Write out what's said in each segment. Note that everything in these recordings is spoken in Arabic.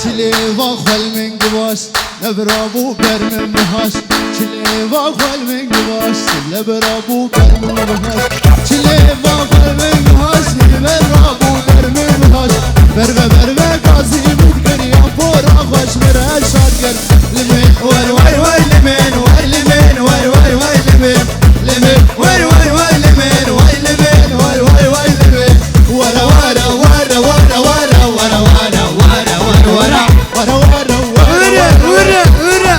چلی واخل من گواش نبرابو بر من بهاش چلی واخل من گواش نبرابو بر من بهاش چلی واخل من گواش نبرابو بر من بهاش بر قاضی بود کریم پورا خوش مرا شاد کر لمن وای وای لمن وای لمن وای وای وای لمن لمن وای وای وای لمن وای لمن وای وای وای لمن ورا ورا ورا ورا ورا ورا ورا ورا ورا ورا ورا ورا ورا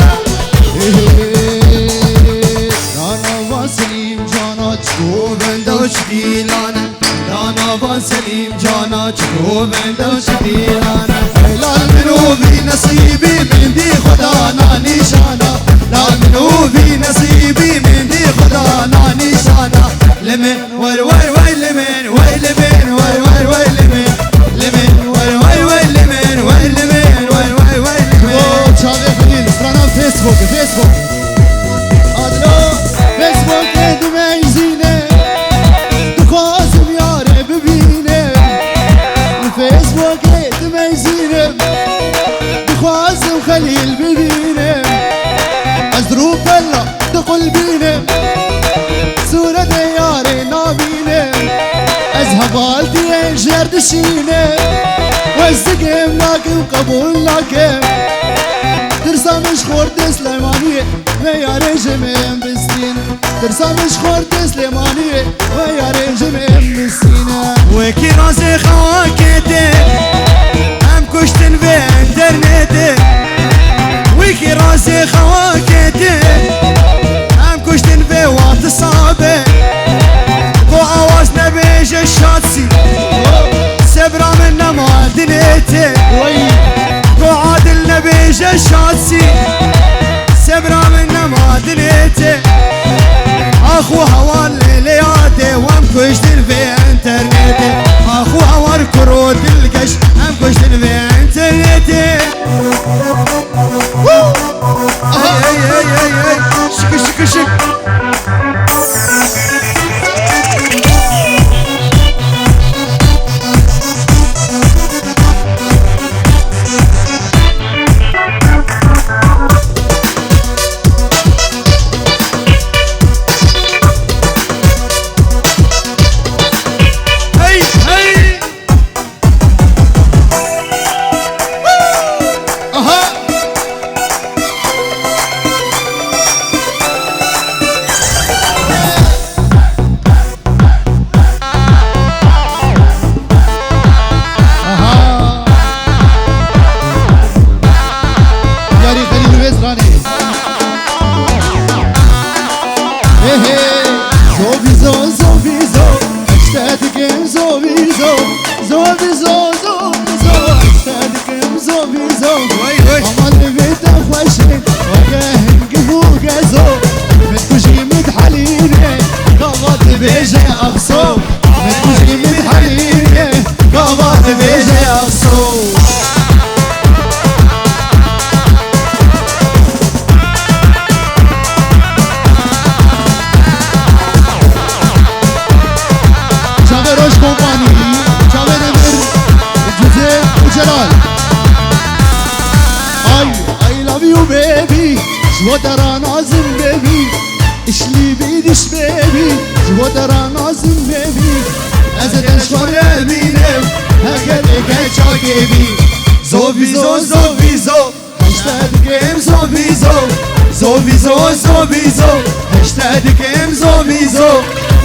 رانا واسلیم جانا چو بندوش دیلانا رانا واسلیم جانا چو بندوش دیلانا لال منو بی نصیبی من دی خدا نشانا لال منو بی نصیبی من دی خدا نشانا لمن وای وای وای لمن وای لمن وای وای وای لمن لمن وای وای وای لمن وای لمن وای وای وای لمن چاوی خلیل رانا فیسبوک آدلو فیسبوک دمیزینه دخوازم یاره ببینه فیسبوک دمیزینه دخوازم خلیل ببینه از رو بلا دخل بینه صورة یاره نابینه از هوالتی جردشینه وزدگم لاکم قبول لاکم ترسامش خورد سلیمانیه و یاره جمعیم بستینه ترسامش خورد سلیمانیه و یاره جمعیم بستینه وکی راز خواکته هم کشتن به انترنته وکی راز خواکته هم کشتن به واتسابه با آواز نبیش شادسی سبرا من نمادنته با عادل نبیش شادسی سبرا من نمادنته اخو هوال لیلیاته وام کشتن به انترنته اخو هوار کرود القش هم کشتن به انترنته شك جودرا نازم ببی اشلی بیدش ببی جودرا نازم ببی از دشمن ببینم اگر اگر چاگی بی زوبیزو زوبیزو هشتادگم زوبیزو زوبیزو زوبیزو هشتادگم زوبیزو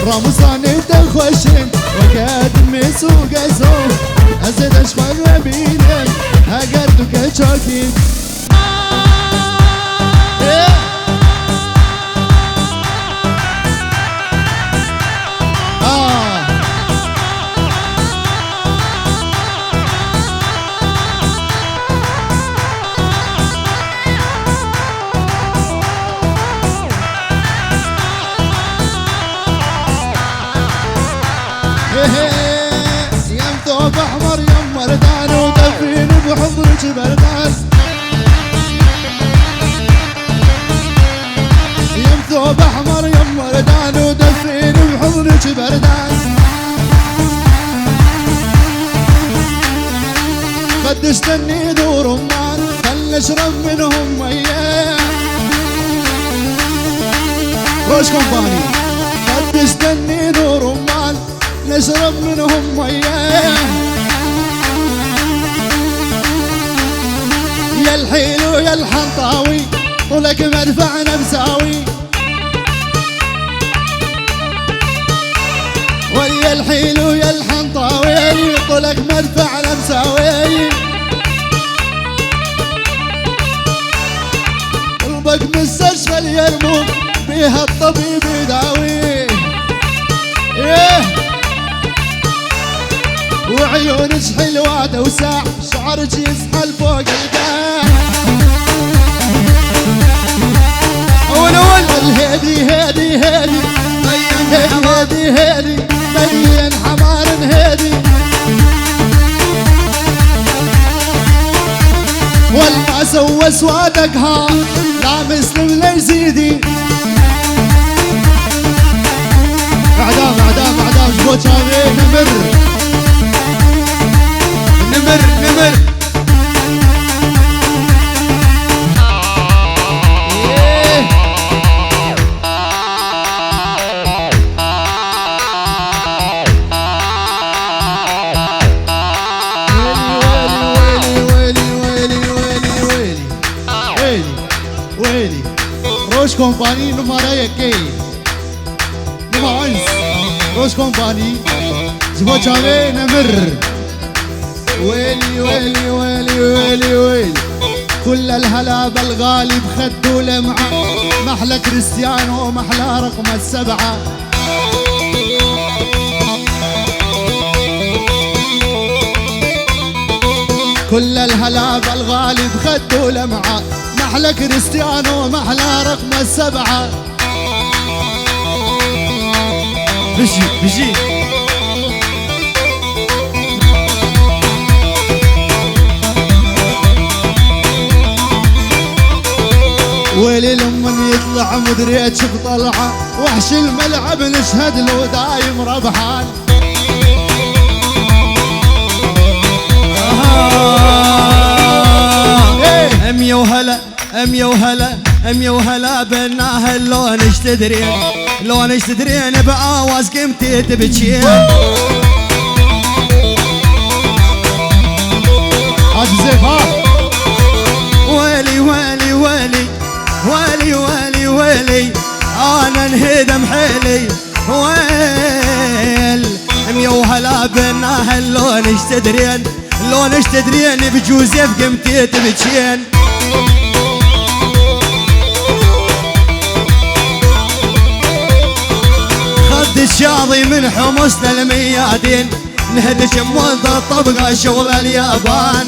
رمضان دخوشم وقت مسوقزو از دشمن ببینم اگر تو که چاگی يم ثوب احمر يم مردان ودفين بحضرك بردان يم ثوب احمر يم مردان ودفين بحضرك بردان قدشتني دور رمان خل نشرب منهم مياه. روش كومباني قدس تنين ورمان نشرب منهم مياه. يا الحيلو يا الحنطاوي طولك مدفعنا مساوي. ويا الحيلو يا الحنطاوي طولك مدفعنا مساوي. قلبك مستشفى اليرموك بيها الطبيب يداوي. وعيونك حلوة توسع شعرك يسحل فوق البال. هادي هادي هادي هادي هادي مليان حمار هادي. والما سوى سوادك ها لا مسلم لا يزيدي. اعدام اعدام اعدام جبوت شامي نمر نمر نمر. روش كومباني نمرة يكي نمرة 1 روش كومباني جبوت شامي نمر. ويلي ويلي ويلي ويلي ويلي كل الهلا بالغالي بخدو لمعة. محلى كريستيانو محلى رقم 7. كل الهلا بالغالي بخدو لمعة. محلى كريستيانو محلى رقم 7. بشي بشي ويلي لمن يطلع مدريتش بطلعه. وحش الملعب نشهد له دايم ربحان. أمي وهلا أمي وهلا أمي وهلا بالناهل. لونش تدرين لونش تدرين بآواز قمتي تبكين. عاد زيف ها. ويلي ويلي ويلي ويلي ويلي ويلي أنا انهدم حيلي. ويل أمي وهلا بالناهل. لونش تدرين لونش تدرين بجوزيف قمتي تبكين. خد الشاضي من حمصنا الميادين. نهدش موظف طبقة شغل اليابان.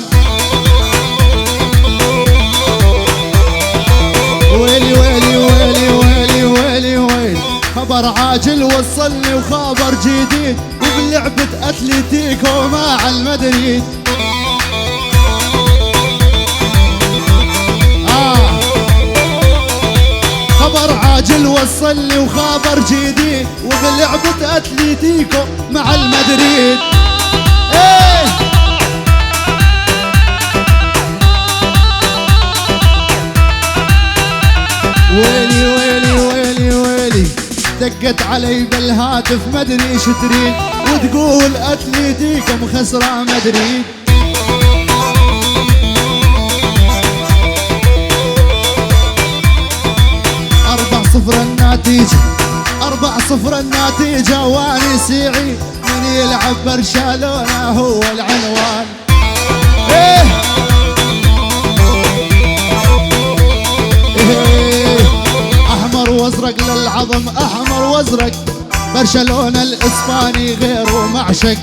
ويلي ويلي ويلي ويلي ويلي ويلي خبر عاجل وصلني وخبر جديد وبلعبة اتليتيكو مع المدريد. خبر عاجل وصلني وخبر جديد وبلعبة اتليتيكو مع المدريد. ويلي ويلي ويلي ويلي دقت علي بالهاتف مدري ايش تريد وتقول اتليتيكو مخسرة مدريد. 4-0 النتيجة 4-0 النتيجة واني سيعي من يلعب برشلونة هو العنوان. احمر وازرق للعظم احمر وازرق برشلونة الاسباني غيره معشق.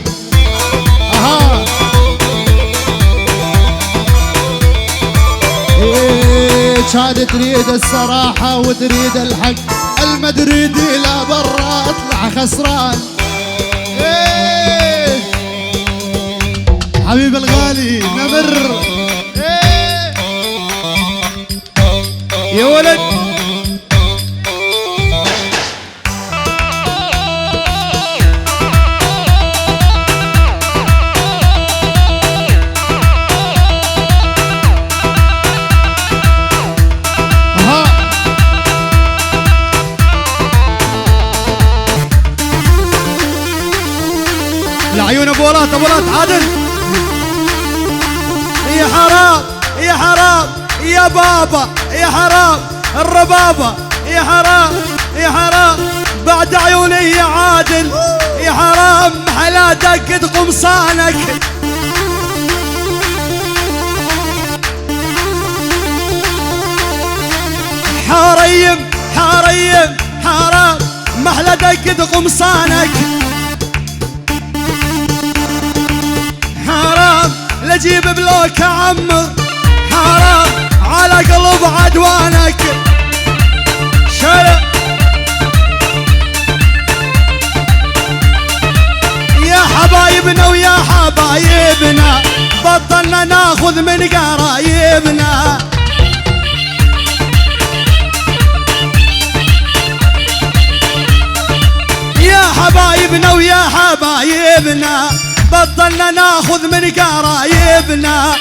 شاد تريد الصراحة وتريد الحق المدريدي لا برا اطلع خسران. حبيب الغالي نمر يا ولد. ولات عادل. يا حرام يا حرام يا بابا، يا حرام الربابة، يا حرام يا حرام بعد عيوني يا عادل، يا حرام حلاتك قد قمصانك. حريم حريم حرام محلتك قد قمصانك. حرام لجيب بلوك عم، حرام على قلب عدوانك. شرع يا حبايبنا ويا حبايبنا بطلنا ناخذ من قرايبنا. يا حبايبنا ويا حبايبنا بطلنا ناخذ من قرايبنا.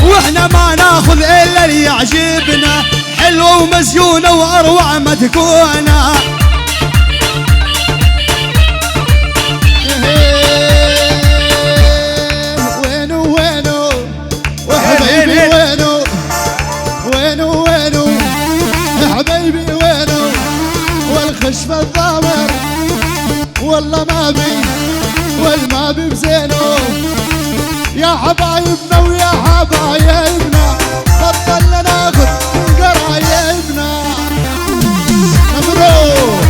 واحنا ما ناخذ الا اللي يعجبنا، حلوه ومزيونه واروع ما تكونه. وينو وينو وحبايبي وينو، وينو وينو حبايبي وينو، والخشب الضامر والله ما بي والما بي بزينو. يا حبايبنا ويا حبايبنا بطلنا ناخذ من قرايبنا. مبروك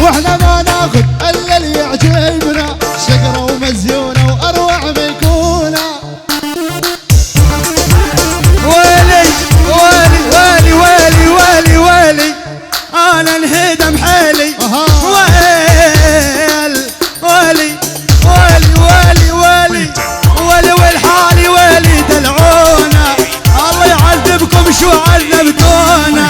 واحنا ما ناخذ الا اللي يعجبنا، شقره ومزيونه واروع ميكونه. ويلي ويلي ويلي ويلي ويلي ويلي انا انهدم حيلي. ويل ويلي ويلي ويلي ويلي ويلي والحالي ويلي دلعونا، الله يعذبكم شو عذبتونا.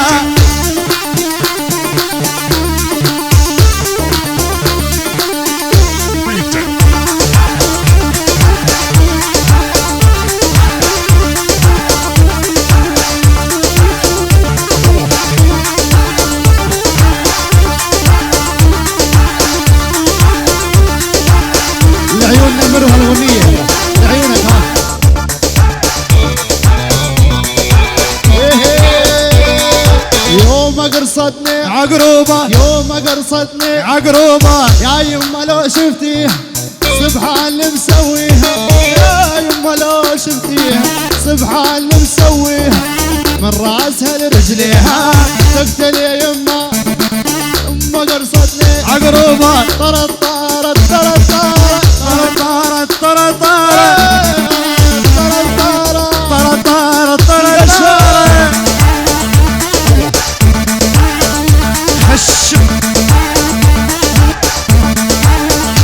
العيون نمروا هالأغنية لعيونك ها. يوم قرصتني عقروبة، يوم قرصتني عقروبة يا يما لو شفتيها سبحان اللي مسويها، يا يما لو شفتيها سبحان اللي مسويها، من راسها لرجليها تقتل يا يما. يما قرصتني عقروبة طرت طارت طرت طارت طرت طرت طرت طرت طارت طرت طرت طرت خش.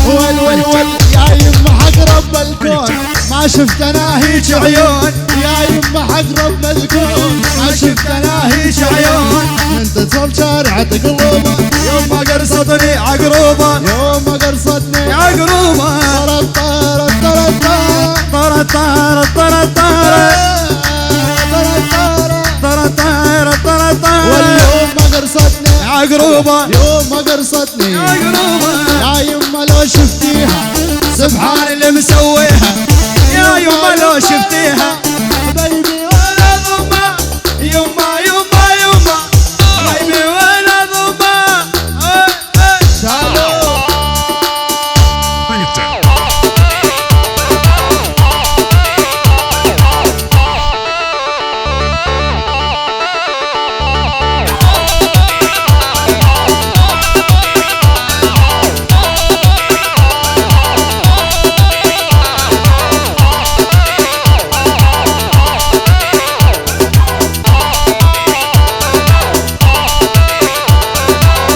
ول ول ول يا يما حق رب الكون ما شفت انا هيج عيون، يا يما حق رب الكون ما شفت انا هيج عيون. انت صوب شارع تقلوبه يوم ما قرصتني عقروبة، يوم ما قرصتني عقروبة طرت طارت طرت طارت طرت طرت طرت طرت طرت طرت واليوم ما قرصتني عقروبة، يوم ما قرصتني عقروبة يا يما لو شفتيها سبحان اللي مسويها. يا يما لو شفتيها حبايبي ولا ضمة، يما يما يما حبيبي ولا ضمة. شالو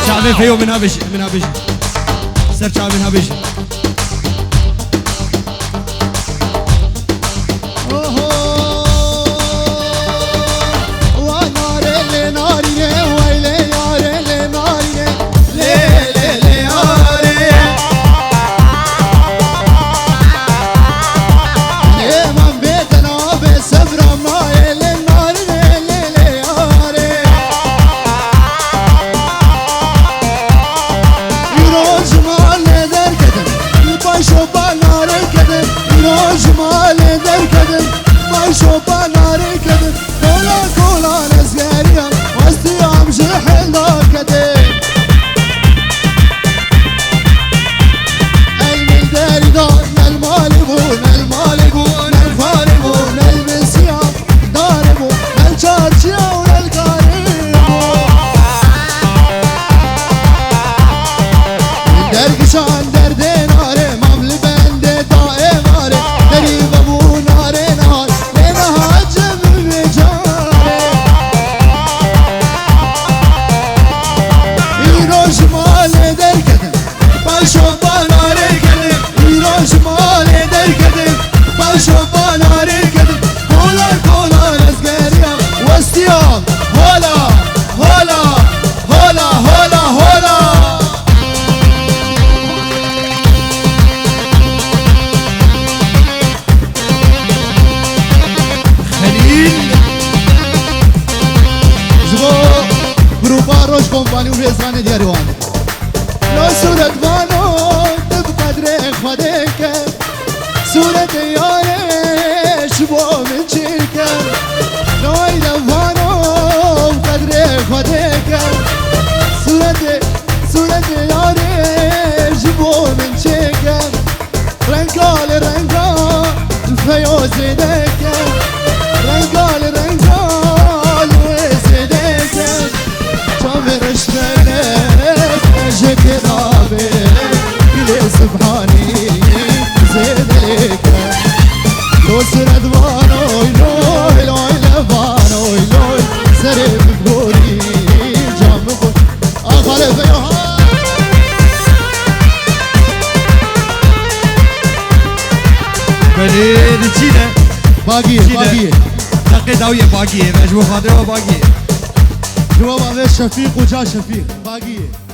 شعبي فيو من هبش من هبش سر شعبي من هبش. وانا دياري وانا لو صورة بانو بقدر خدك صورة ياري شبو من شيكا لو يدفانو بقدر خدك صورة ياري شبو من شيكا رنقال الفيوز دك رنقال وزدك جابر اشتلك اجك رابك كل سبحاني زيدك لو سرد بانوي لوي لوي لبانوي لوي سرب بقولي جام بقول اخر فيها بلي نجينا باقية تقي داوية باقية مجبو خاطر باقية جواب هذا شفيق وجا شفيق باقية